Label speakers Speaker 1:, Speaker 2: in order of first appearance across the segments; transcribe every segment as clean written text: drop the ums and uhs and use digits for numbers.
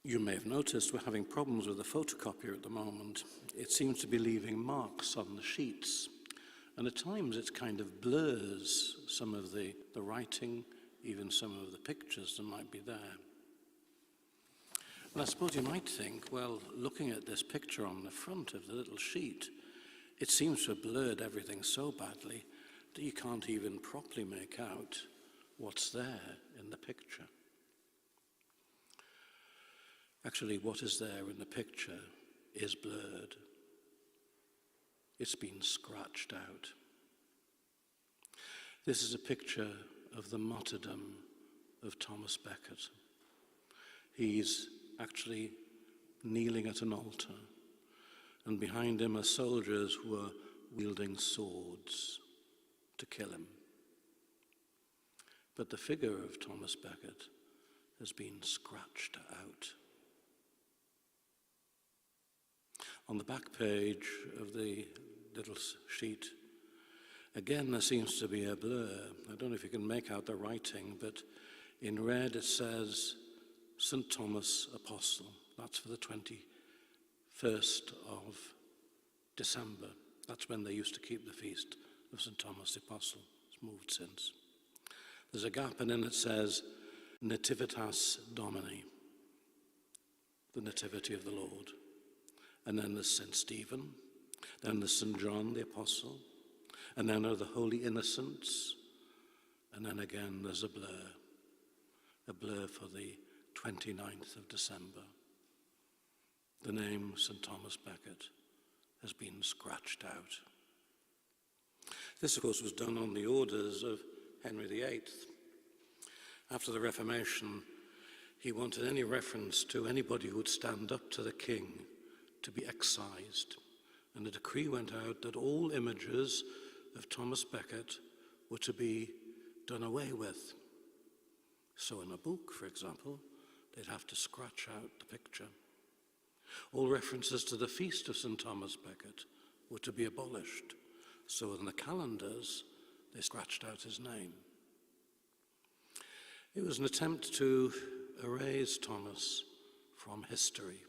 Speaker 1: You may have noticed we're having problems with the photocopier at the moment. It seems to be leaving marks on the sheets, and at times it kind of blurs some of the writing, even some of the pictures that might be there. And I suppose you might think, well, looking at this picture on the front of the little sheet, it seems to have blurred everything so badly that you can't even properly make out what's there in the picture. Actually, what is there in the picture is blurred. It's been scratched out. This is a picture of the martyrdom of Thomas Becket. He's actually kneeling at an altar, and behind him are soldiers who are wielding swords to kill him. But the figure of Thomas Becket has been scratched out. On the back page of the little sheet, again there seems to be a blur. I don't know if you can make out the writing, but in red it says St. Thomas Apostle. That's for the 21st of December. That's when they used to keep the feast of St. Thomas the Apostle. It's moved since. There's a gap, and then it says Nativitas Domini, the Nativity of the Lord. And then there's St. Stephen, then there's St. John the Apostle, and then are the Holy Innocents, and then again there's a blur for the 29th of December. The name St. Thomas Becket has been scratched out. This, of course, was done on the orders of Henry VIII. After the Reformation, he wanted any reference to anybody who would stand up to the king to be excised, and a decree went out that all images of Thomas Becket were to be done away with. So in a book, for example, they'd have to scratch out the picture. All references to the feast of St. Thomas Becket were to be abolished. So in the calendars, they scratched out his name. It was an attempt to erase Thomas from history,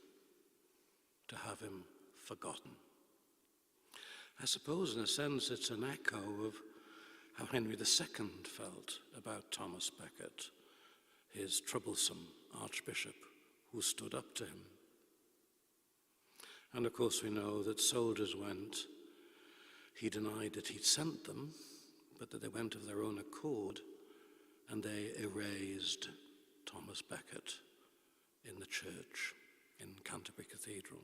Speaker 1: to have him forgotten. I suppose, in a sense, it's an echo of how Henry II felt about Thomas Becket, his troublesome archbishop who stood up to him. And of course we know that soldiers went. He denied that he'd sent them, but that they went of their own accord, and they erased Thomas Becket in the church in Canterbury Cathedral.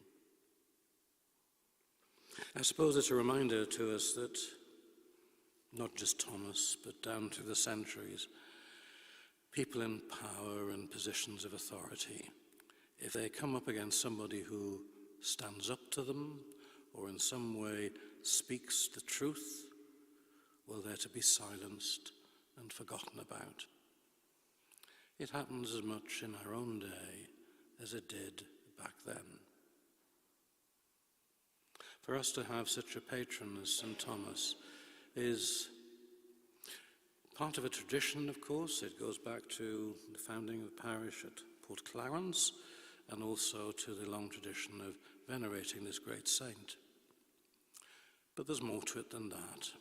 Speaker 1: I suppose it's a reminder to us that not just Thomas, but down through the centuries, people in power and positions of authority, if they come up against somebody who stands up to them or in some way speaks the truth, well, they're to be silenced and forgotten about. It happens as much in our own day as it did back then. For us to have such a patron as St. Thomas is part of a tradition, of course. It goes back to the founding of the parish at Port Clarence, and also to the long tradition of venerating this great saint. But there's more to it than that.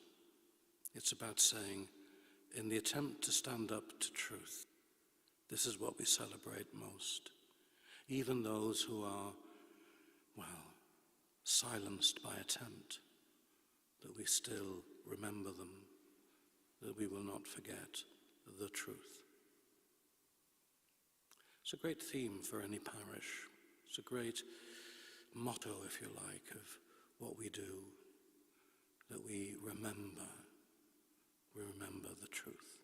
Speaker 1: It's about saying, in the attempt to stand up to truth, this is what we celebrate most. Even those who are, well, silenced by attempt, that we still remember them, that we will not forget the truth. It's a great theme for any parish. It's a great motto, if you like, of what we do, that we remember the truth.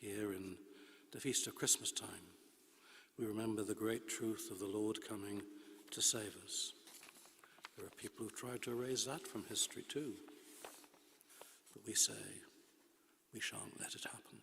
Speaker 1: Here in the Feast of Christmas time, we remember the great truth of the Lord coming to save us. There are people who've tried to erase that from history too. But we say, we shan't let it happen.